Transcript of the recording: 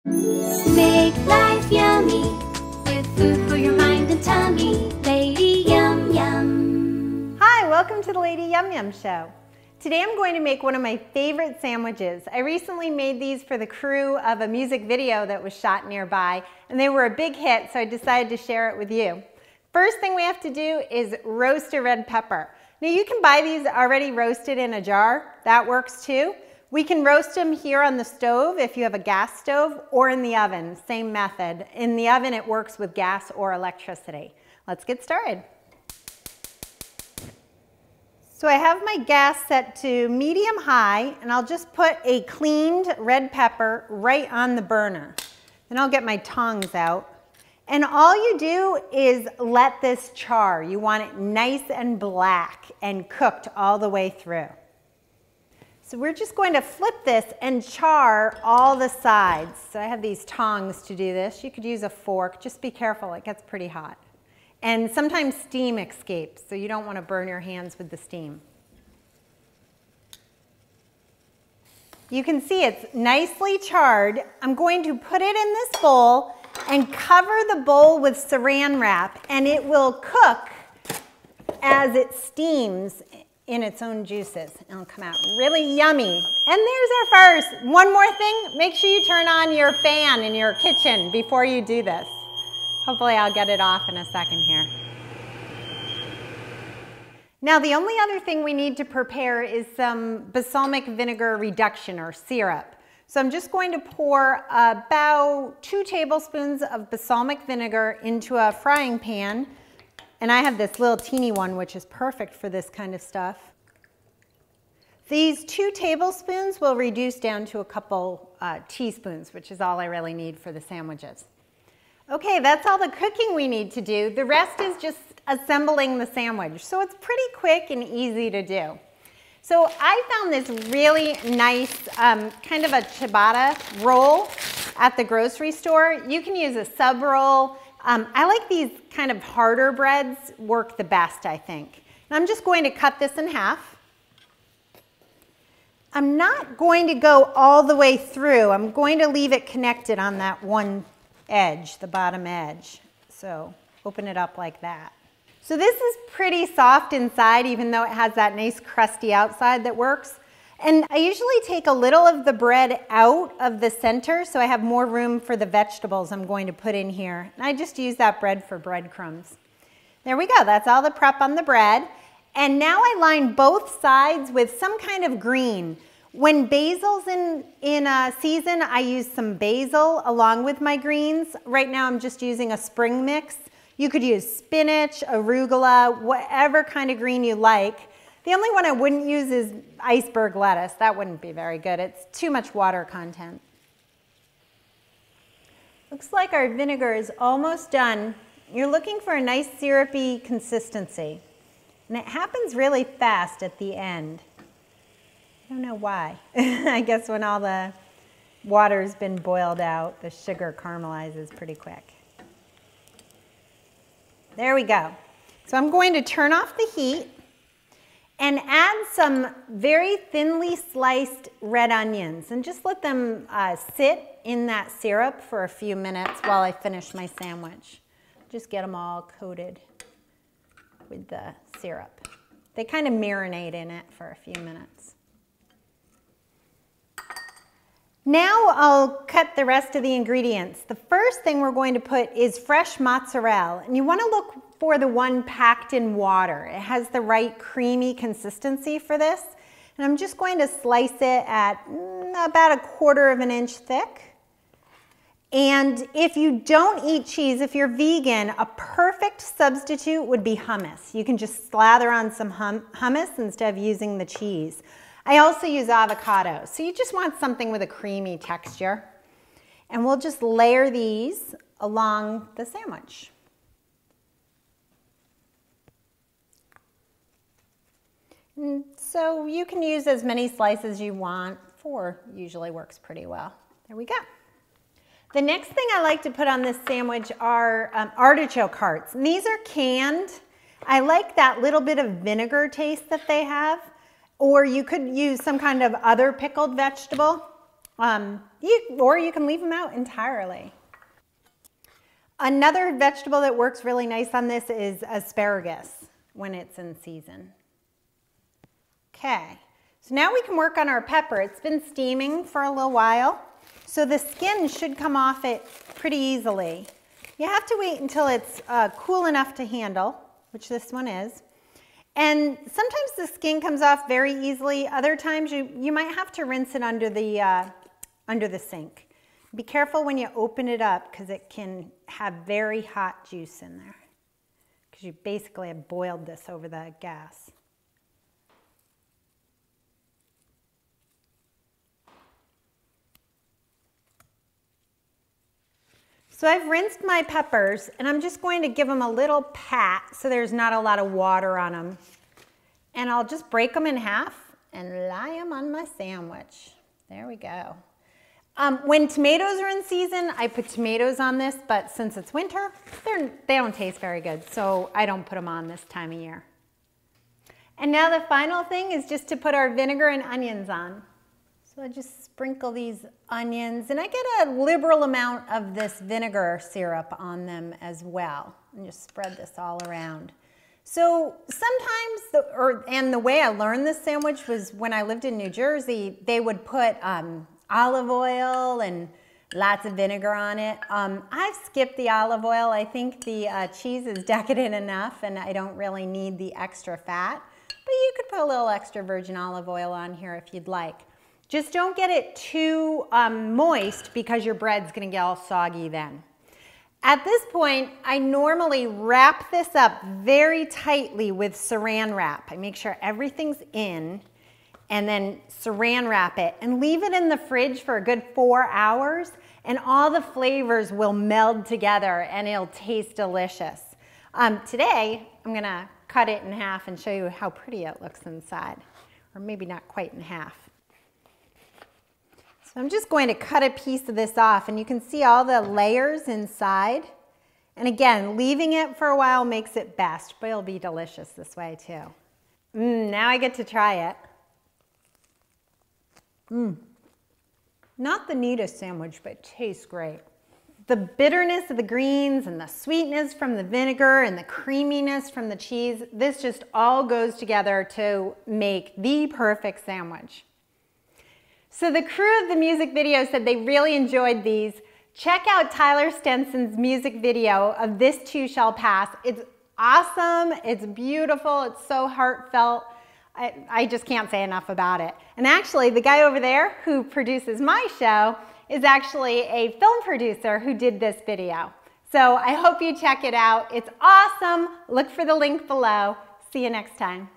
Make life yummy with food for your mind and tummy. Lady Yum Yum. Hi, welcome to the Lady Yum Yum Show. Today I'm going to make one of my favorite sandwiches. I recently made these for the crew of a music video that was shot nearby, and they were a big hit, so I decided to share it with you. First thing we have to do is roast a red pepper. Now you can buy these already roasted in a jar. That works too. We can roast them here on the stove if you have a gas stove, or in the oven, same method. In the oven it works with gas or electricity. Let's get started. So I have my gas set to medium high, and I'll just put a cleaned red pepper right on the burner. Then I'll get my tongs out. And all you do is let this char. You want it nice and black and cooked all the way through. So we're just going to flip this and char all the sides. So I have these tongs to do this. You could use a fork. Just be careful, it gets pretty hot. And sometimes steam escapes, so you don't want to burn your hands with the steam. You can see it's nicely charred. I'm going to put it in this bowl and cover the bowl with saran wrap, and it will cook as it steams in its own juices. It'll come out really yummy. And there's our first. One more thing, make sure you turn on your fan in your kitchen before you do this. Hopefully I'll get it off in a second here. Now the only other thing we need to prepare is some balsamic vinegar reduction or syrup. So I'm just going to pour about 2 tablespoons of balsamic vinegar into a frying pan. And I have this little teeny one, which is perfect for this kind of stuff. These 2 tablespoons will reduce down to a couple teaspoons, which is all I really need for the sandwiches. Okay, that's all the cooking we need to do. The rest is just assembling the sandwich. So it's pretty quick and easy to do. So I found this really nice kind of a ciabatta roll at the grocery store. You can use a sub roll. I like these kind of harder breads, work the best, I think. And I'm just going to cut this in half. I'm not going to go all the way through. I'm going to leave it connected on that one edge, the bottom edge. So open it up like that. So this is pretty soft inside, even though it has that nice crusty outside that works. And I usually take a little of the bread out of the center so I have more room for the vegetables I'm going to put in here. And I just use that bread for breadcrumbs. There we go, that's all the prep on the bread. And now I line both sides with some kind of green. When basil's in season, I use some basil along with my greens. Right now I'm just using a spring mix. You could use spinach, arugula, whatever kind of green you like. The only one I wouldn't use is iceberg lettuce. That wouldn't be very good. It's too much water content. Looks like our vinegar is almost done. You're looking for a nice syrupy consistency. And it happens really fast at the end. I don't know why. I guess when all the water's been boiled out, the sugar caramelizes pretty quick. There we go. So I'm going to turn off the heat and add some very thinly sliced red onions and just let them sit in that syrup for a few minutes while I finish my sandwich. Just get them all coated with the syrup. They kind of marinate in it for a few minutes. Now I'll cut the rest of the ingredients. The first thing we're going to put is fresh mozzarella, and you want to look for the one packed in water. It has the right creamy consistency for this. And I'm just going to slice it at about 1/4 inch thick. And if you don't eat cheese, if you're vegan, a perfect substitute would be hummus. You can just slather on some hummus instead of using the cheese. I also use avocado, so you just want something with a creamy texture. And we'll just layer these along the sandwich. And so you can use as many slices you want. 4 usually works pretty well. There we go. The next thing I like to put on this sandwich are artichoke hearts. And these are canned. I like that little bit of vinegar taste that they have. Or you could use some kind of other pickled vegetable. Or you can leave them out entirely. Another vegetable that works really nice on this is asparagus when it's in season. Okay, so now we can work on our pepper. It's been steaming for a little while, so the skin should come off it pretty easily. You have to wait until it's cool enough to handle, which this one is. And sometimes the skin comes off very easily. Other times you might have to rinse it under the sink. Be careful when you open it up because it can have very hot juice in there because you basically have boiled this over the gas. So I've rinsed my peppers and I'm just going to give them a little pat so there's not a lot of water on them. And I'll just break them in half and lie them on my sandwich. There we go. When tomatoes are in season, I put tomatoes on this, but since it's winter, they don't taste very good, so I don't put them on this time of year. And now the final thing is just to put our vinegar and onions on. So I just sprinkle these onions, and I get a liberal amount of this vinegar syrup on them as well, and just spread this all around. So sometimes, and the way I learned this sandwich was when I lived in New Jersey, they would put olive oil and lots of vinegar on it. I've skipped the olive oil. I think the cheese is decadent enough and I don't really need the extra fat. But you could put a little extra virgin olive oil on here if you'd like. Just don't get it too moist because your bread's gonna get all soggy then. At this point, I normally wrap this up very tightly with saran wrap. I make sure everything's in and then saran wrap it and leave it in the fridge for a good 4 hours and all the flavors will meld together and it'll taste delicious. Today, I'm gonna cut it in half and show you how pretty it looks inside, or maybe not quite in half. So I'm just going to cut a piece of this off and you can see all the layers inside. And again, leaving it for a while makes it best, but it'll be delicious this way too. Now I get to try it. Not the neatest sandwich, but it tastes great. The bitterness of the greens and the sweetness from the vinegar and the creaminess from the cheese, this just all goes together to make the perfect sandwich. So the crew of the music video said they really enjoyed these. Check out Tyler Stenson's music video of This Too Shall Pass. It's awesome, it's beautiful, it's so heartfelt. I just can't say enough about it. And actually, the guy over there who produces my show is actually a film producer who did this video. So I hope you check it out. It's awesome. Look for the link below. See you next time.